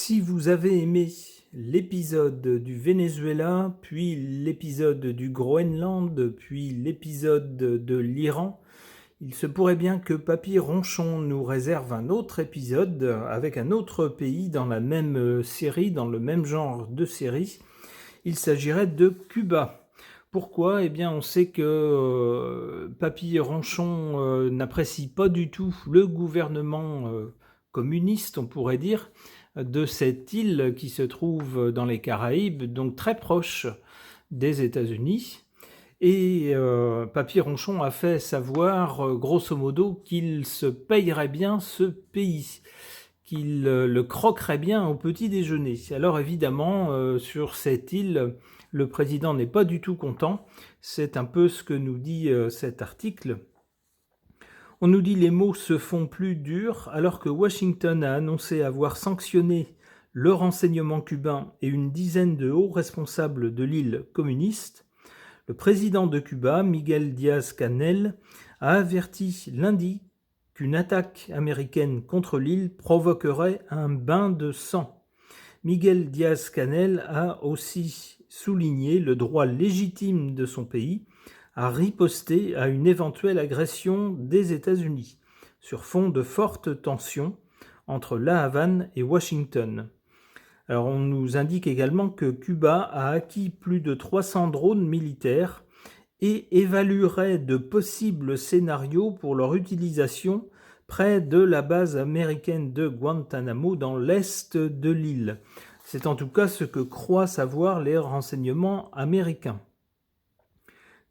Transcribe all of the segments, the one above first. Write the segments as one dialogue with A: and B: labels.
A: Si vous avez aimé l'épisode du Venezuela, puis l'épisode du Groenland, puis l'épisode de l'Iran, il se pourrait bien que Papy Ronchon nous réserve un autre épisode avec un autre pays dans la même série, dans le même genre de série. Il s'agirait de Cuba. Pourquoi ? Eh bien, on sait que Papy Ronchon n'apprécie pas du tout le gouvernement communiste, on pourrait dire, de cette île qui se trouve dans les Caraïbes, donc très proche des États-Unis. Et Papy Ronchon a fait savoir, grosso modo, qu'il se payerait bien ce pays, qu'il le croquerait bien au petit déjeuner. Alors évidemment, sur cette île, le président n'est pas du tout content. C'est un peu ce que nous dit cet article. On nous dit les mots se font plus durs alors que Washington a annoncé avoir sanctionné le renseignement cubain et une dizaine de hauts responsables de l'île communiste. Le président de Cuba, Miguel Díaz-Canel, a averti lundi qu'une attaque américaine contre l'île provoquerait un bain de sang. Miguel Díaz-Canel a aussi souligné le droit légitime de son pays à riposter à une éventuelle agression des États-Unis, sur fond de fortes tensions entre La Havane et Washington. Alors on nous indique également que Cuba a acquis plus de 300 drones militaires et évaluerait de possibles scénarios pour leur utilisation près de la base américaine de Guantanamo dans l'est de l'île. C'est en tout cas ce que croient savoir les renseignements américains.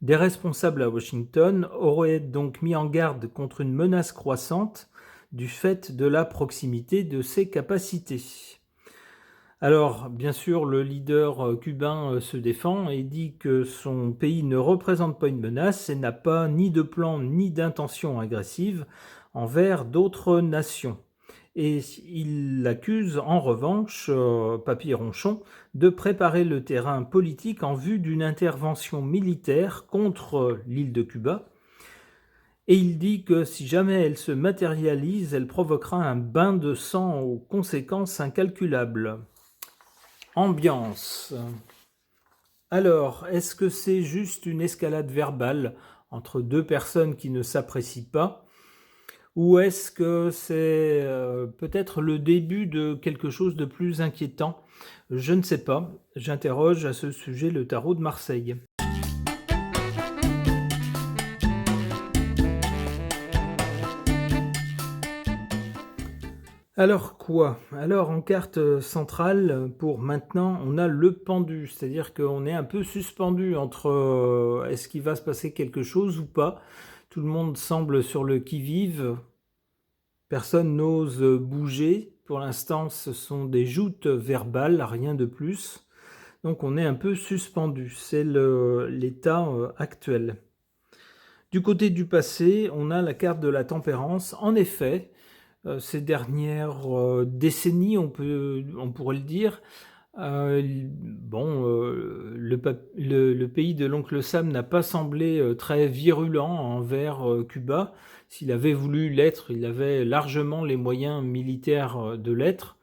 A: Des responsables à Washington auraient donc mis en garde contre une menace croissante du fait de la proximité de ses capacités. Alors, bien sûr, le leader cubain se défend et dit que son pays ne représente pas une menace et n'a pas ni de plan ni d'intention agressive envers d'autres nations. Et il accuse en revanche Papy Ronchon de préparer le terrain politique en vue d'une intervention militaire contre l'île de Cuba. Et il dit que si jamais elle se matérialise, elle provoquera un bain de sang aux conséquences incalculables. Ambiance. Alors, est-ce que c'est juste une escalade verbale entre deux personnes qui ne s'apprécient pas ? Ou est-ce que c'est peut-être le début de quelque chose de plus inquiétant ? Je ne sais pas. J'interroge à ce sujet le tarot de Marseille. Alors quoi ? Alors en carte centrale, pour maintenant, on a le pendu, c'est-à-dire qu'on est un peu suspendu entre est-ce qu'il va se passer quelque chose ou pas. Tout le monde semble sur le qui-vive, personne n'ose bouger. Pour l'instant, ce sont des joutes verbales, rien de plus. Donc on est un peu suspendu, c'est l'état actuel. Du côté du passé, on a la carte de la tempérance. En effet, ces dernières décennies, on pourrait le dire, le pays de l'oncle Sam n'a pas semblé très virulent envers Cuba. S'il avait voulu l'être, il avait largement les moyens militaires de l'être.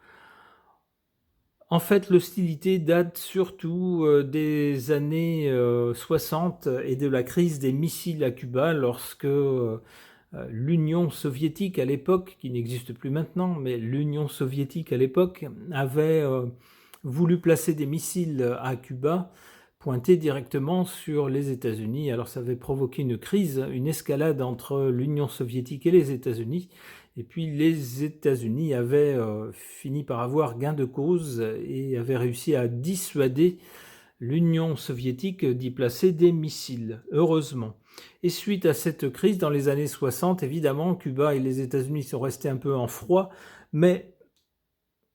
A: En fait, l'hostilité date surtout des années 60 et de la crise des missiles à Cuba lorsque l'Union soviétique à l'époque, qui n'existe plus maintenant, mais l'Union soviétique à l'époque avait voulu placer des missiles à Cuba pointés directement sur les États-Unis. Alors ça avait provoqué une crise, une escalade entre l'Union soviétique et les États-Unis. Et puis les États-Unis avaient fini par avoir gain de cause et avaient réussi à dissuader l'Union soviétique d'y placer des missiles, heureusement. Et suite à cette crise, dans les années 60, évidemment, Cuba et les États-Unis sont restés un peu en froid, mais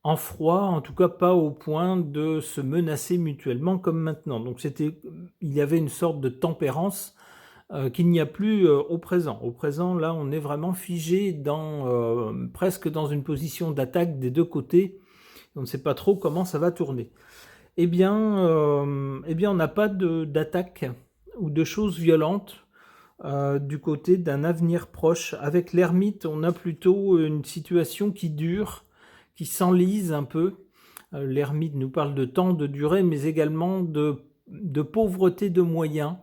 A: en froid, en tout cas pas au point de se menacer mutuellement comme maintenant. Donc il y avait une sorte de tempérance qu'il n'y a plus au présent. Au présent, là, on est vraiment figé presque dans une position d'attaque des deux côtés. On ne sait pas trop comment ça va tourner. Eh bien, on n'a pas d'attaque ou de choses violentes du côté d'un avenir proche. Avec l'ermite, on a plutôt une situation qui dure, qui s'enlise un peu. L'ermite nous parle de temps, de durée, mais également de pauvreté de moyens.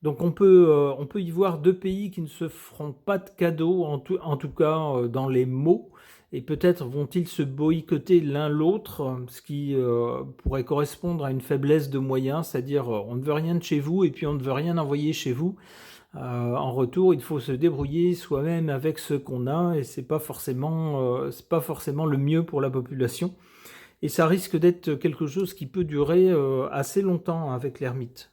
A: Donc on peut y voir deux pays qui ne se feront pas de cadeaux, en tout cas dans les mots, et peut-être vont-ils se boycotter l'un l'autre, ce qui pourrait correspondre à une faiblesse de moyens, c'est-à-dire on ne veut rien de chez vous et puis on ne veut rien envoyer chez vous. En retour, il faut se débrouiller soi-même avec ce qu'on a, et c'est pas forcément le mieux pour la population. Et ça risque d'être quelque chose qui peut durer assez longtemps avec l'ermite.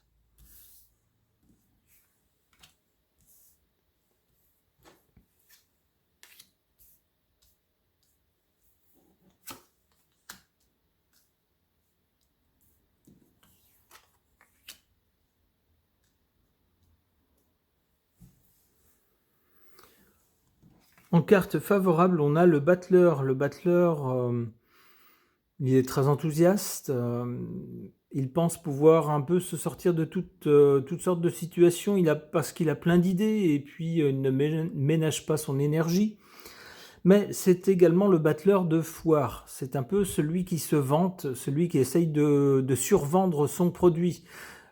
A: En carte favorable, on a le battleur. Le battleur, il est très enthousiaste. Il pense pouvoir un peu se sortir de toutes sortes de situations. Parce qu'il a plein d'idées et puis il ne ménage pas son énergie. Mais c'est également le battleur de foire. C'est un peu celui qui se vante, celui qui essaye de survendre son produit.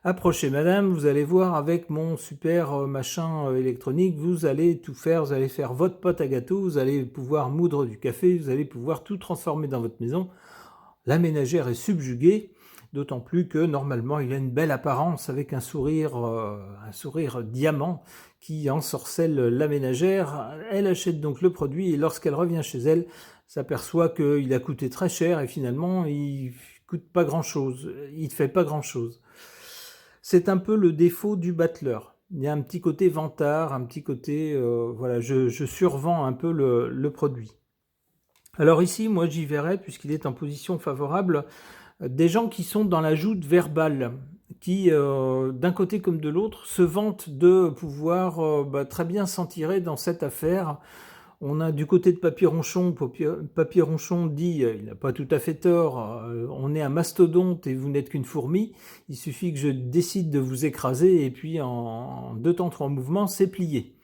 A: Approchez madame, vous allez voir avec mon super machin électronique, vous allez tout faire, vous allez faire votre pâte à gâteau, vous allez pouvoir moudre du café, vous allez pouvoir tout transformer dans votre maison. La ménagère est subjuguée, d'autant plus que normalement il a une belle apparence avec un sourire diamant qui ensorcelle la ménagère. Elle achète donc le produit et lorsqu'elle revient chez elle, s'aperçoit qu'il a coûté très cher et finalement il coûte pas grand-chose, il fait pas grand-chose. C'est un peu le défaut du battleur. Il y a un petit côté vantard, un petit côté, voilà, je survends un peu le produit. Alors ici, moi j'y verrais, puisqu'il est en position favorable, des gens qui sont dans la joute verbale, qui, d'un côté comme de l'autre, se vantent de pouvoir très bien s'en tirer dans cette affaire. On a du côté de Papy Ronchon, Papy Ronchon dit, il n'a pas tout à fait tort, on est un mastodonte et vous n'êtes qu'une fourmi, il suffit que je décide de vous écraser et puis en 2 temps 3 mouvements, c'est plié.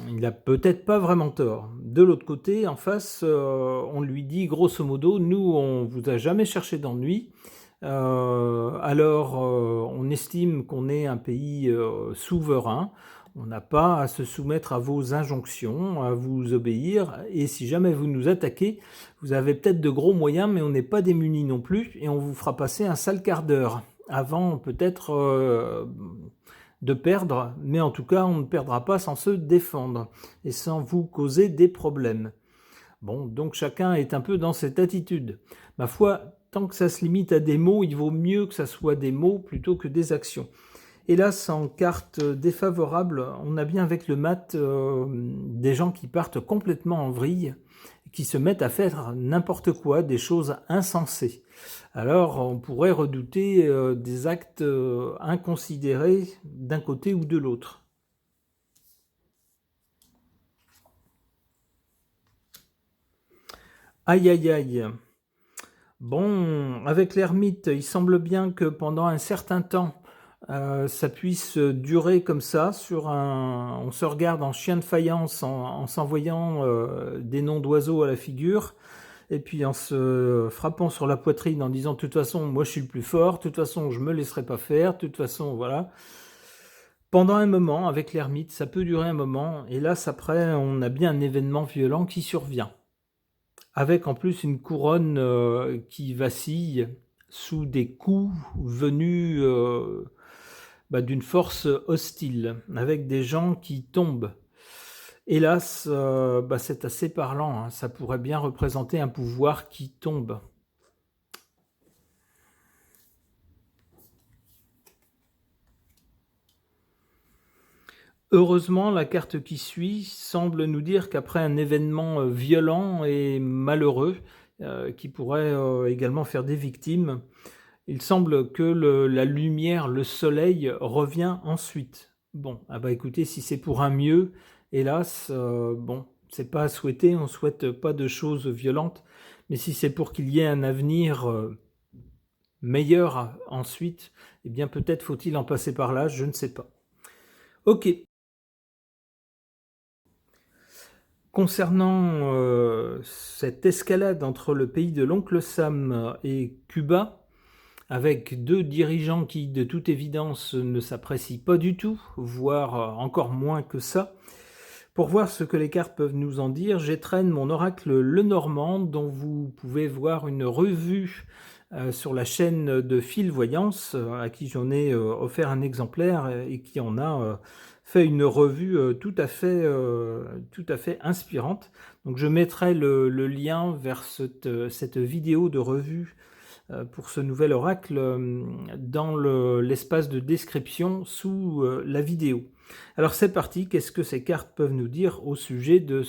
A: Il n'a peut-être pas vraiment tort. De l'autre côté, en face, on lui dit grosso modo, nous on vous a jamais cherché d'ennui, alors on estime qu'on est un pays souverain, on n'a pas à se soumettre à vos injonctions, à vous obéir, et si jamais vous nous attaquez, vous avez peut-être de gros moyens, mais on n'est pas démunis non plus, et on vous fera passer un sale quart d'heure, avant peut-être de perdre, mais en tout cas on ne perdra pas sans se défendre, et sans vous causer des problèmes. Bon, donc chacun est un peu dans cette attitude. Ma foi, tant que ça se limite à des mots, il vaut mieux que ça soit des mots plutôt que des actions. Hélas, en carte défavorable, on a bien avec le mat des gens qui partent complètement en vrille, qui se mettent à faire n'importe quoi, des choses insensées. Alors, on pourrait redouter des actes inconsidérés d'un côté ou de l'autre. Aïe aïe aïe. Bon, avec l'ermite, il semble bien que pendant un certain temps, ça puisse durer comme ça, on se regarde en chien de faïence en s'envoyant des noms d'oiseaux à la figure, et puis en se frappant sur la poitrine en disant de toute façon moi je suis le plus fort, de toute façon je me laisserai pas faire, de toute façon voilà. Pendant un moment, avec l'ermite, ça peut durer un moment, et là après on a bien un événement violent qui survient. Avec en plus une couronne qui vacille sous des coups venus d'une force hostile, avec des gens qui tombent. Hélas, c'est assez parlant, hein. Ça pourrait bien représenter un pouvoir qui tombe. Heureusement, la carte qui suit semble nous dire qu'après un événement violent et malheureux, qui pourrait également faire des victimes, il semble que la lumière, le soleil revient ensuite. Bon, ah bah écoutez, si c'est pour un mieux, hélas, bon, c'est pas à souhaiter, on souhaite pas de choses violentes, mais si c'est pour qu'il y ait un avenir meilleur ensuite, eh bien peut-être faut-il en passer par là, je ne sais pas. Ok. Concernant cette escalade entre le pays de l'oncle Sam et Cuba, avec deux dirigeants qui, de toute évidence, ne s'apprécient pas du tout, voire encore moins que ça. Pour voir ce que les cartes peuvent nous en dire, j'étraîne mon oracle Lenormand, dont vous pouvez voir une revue sur la chaîne de Phil Voyance, à qui j'en ai offert un exemplaire et qui en a fait une revue tout à fait inspirante. Donc je mettrai le lien vers cette vidéo de revue pour ce nouvel oracle dans l'espace de description sous la vidéo. Alors c'est parti, qu'est-ce que ces cartes peuvent nous dire au sujet de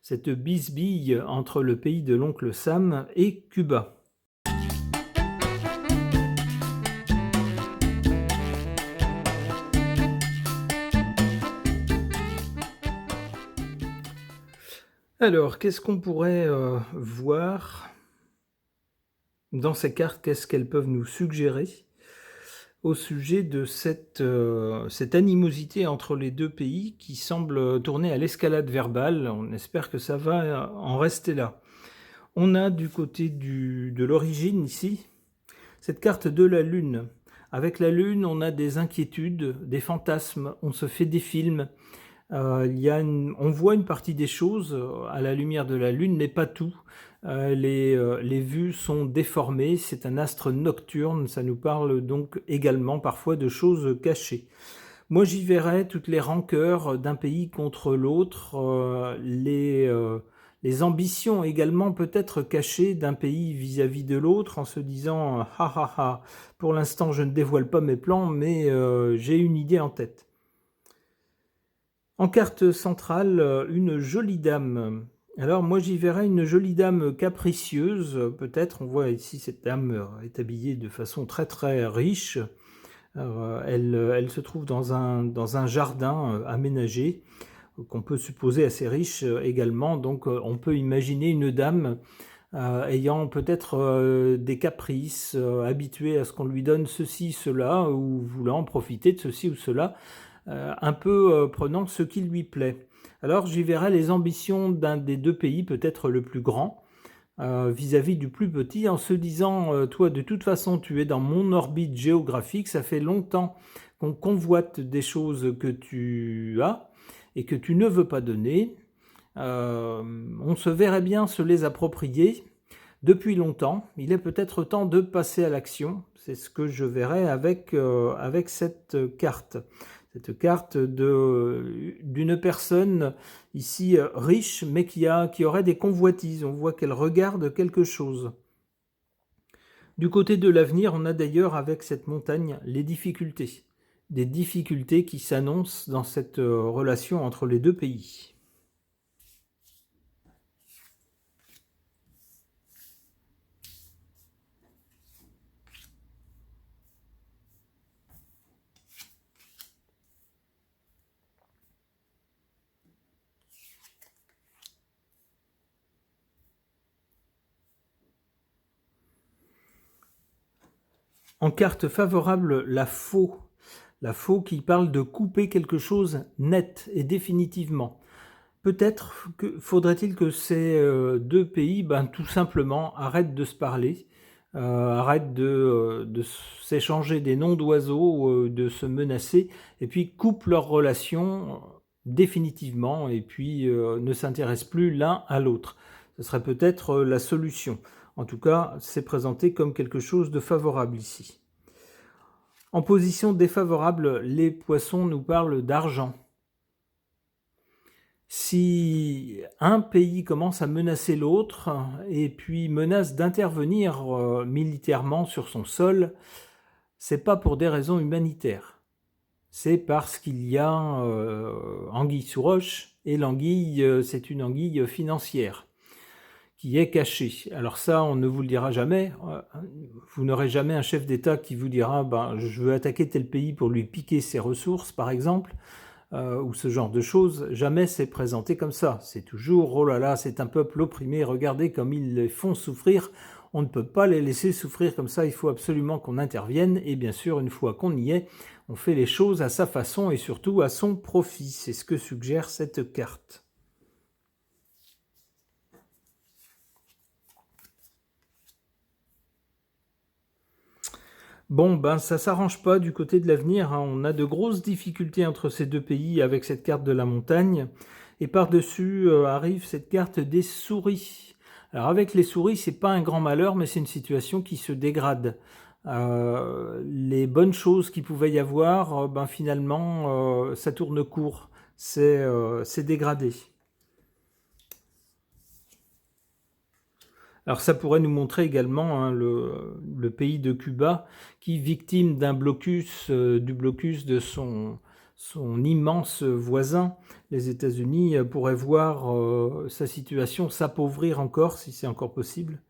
A: cette bisbille entre le pays de l'oncle Sam et Cuba ? Alors, qu'est-ce qu'on pourrait voir dans ces cartes? Qu'est-ce qu'elles peuvent nous suggérer au sujet de cette animosité entre les deux pays qui semble tourner à l'escalade verbale? On espère que ça va en rester là. On a du côté de l'origine ici, cette carte de la Lune. Avec la Lune, on a des inquiétudes, des fantasmes, on se fait des films. On voit une partie des choses à la lumière de la Lune, mais pas tout. Les vues sont déformées, c'est un astre nocturne, ça nous parle donc également parfois de choses cachées. Moi j'y verrais toutes les rancœurs d'un pays contre l'autre, les ambitions également peut-être cachées d'un pays vis-à-vis de l'autre en se disant « ha ha ha, pour l'instant je ne dévoile pas mes plans mais j'ai une idée en tête ». En carte centrale, une jolie dame. Alors moi j'y verrais une jolie dame capricieuse, peut-être. On voit ici cette dame est habillée de façon très très riche. Elle se trouve dans un jardin aménagé, qu'on peut supposer assez riche également. Donc on peut imaginer une dame ayant peut-être des caprices, habituée à ce qu'on lui donne ceci, cela, ou voulant profiter de ceci ou cela. Un peu prenant ce qui lui plaît. Alors j'y verrai les ambitions d'un des deux pays, peut-être le plus grand, vis-à-vis du plus petit, en se disant toi de toute façon tu es dans mon orbite géographique, ça fait longtemps qu'on convoite des choses que tu as et que tu ne veux pas donner. On se verrait bien se les approprier depuis longtemps. Il est peut-être temps de passer à l'action. C'est ce que je verrai avec cette carte. Cette carte d'une personne ici riche, mais qui aurait des convoitises. On voit qu'elle regarde quelque chose. Du côté de l'avenir, on a d'ailleurs avec cette montagne les difficultés. Des difficultés qui s'annoncent dans cette relation entre les deux pays. En carte favorable, la faux. La faux qui parle de couper quelque chose net et définitivement. Peut-être faudrait-il que ces deux pays, tout simplement, arrêtent de se parler, arrêtent de s'échanger des noms d'oiseaux, de se menacer, et puis coupent leurs relations définitivement, et puis ne s'intéressent plus l'un à l'autre. Ce serait peut-être la solution. En tout cas, c'est présenté comme quelque chose de favorable ici. En position défavorable, les poissons nous parlent d'argent. Si un pays commence à menacer l'autre et puis menace d'intervenir militairement sur son sol, c'est pas pour des raisons humanitaires. C'est parce qu'il y a anguille sous roche, et l'anguille, c'est une anguille financière qui est cachée. Alors ça, on ne vous le dira jamais. Vous n'aurez jamais un chef d'État qui vous dira je veux attaquer tel pays pour lui piquer ses ressources, par exemple, ou ce genre de choses. Jamais c'est présenté comme ça. C'est toujours, oh là là, c'est un peuple opprimé, regardez comme ils les font souffrir. On ne peut pas les laisser souffrir comme ça, il faut absolument qu'on intervienne. Et bien sûr, une fois qu'on y est, on fait les choses à sa façon et surtout à son profit. C'est ce que suggère cette carte. Bon, ben ça s'arrange pas du côté de l'avenir, hein. On a de grosses difficultés entre ces deux pays avec cette carte de la montagne. Et par-dessus arrive cette carte des souris. Alors avec les souris, c'est pas un grand malheur, mais c'est une situation qui se dégrade. Les bonnes choses qu'il pouvait y avoir, ben finalement, ça tourne court. C'est dégradé. Alors ça pourrait nous montrer également, hein, le pays de Cuba qui, victime d'un blocus, du blocus de son immense voisin, les États-Unis, pourrait voir sa situation s'appauvrir encore, si c'est encore possible.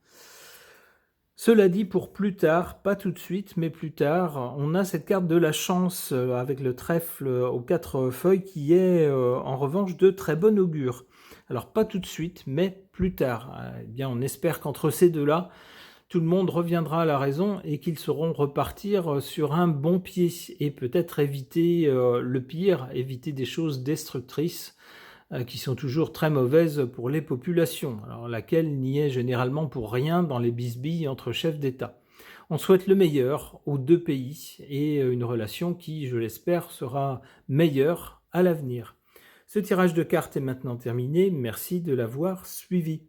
A: Cela dit, pour plus tard, pas tout de suite, mais plus tard, on a cette carte de la chance avec le trèfle aux 4 feuilles qui est en revanche de très bon augure. Alors pas tout de suite, mais plus tard. Eh bien, on espère qu'entre ces deux-là, tout le monde reviendra à la raison et qu'ils sauront repartir sur un bon pied et peut-être éviter le pire, éviter des choses destructrices qui sont toujours très mauvaises pour les populations, alors laquelle n'y est généralement pour rien dans les bisbilles entre chefs d'État. On souhaite le meilleur aux deux pays et une relation qui, je l'espère, sera meilleure à l'avenir. Ce tirage de cartes est maintenant terminé, merci de l'avoir suivi.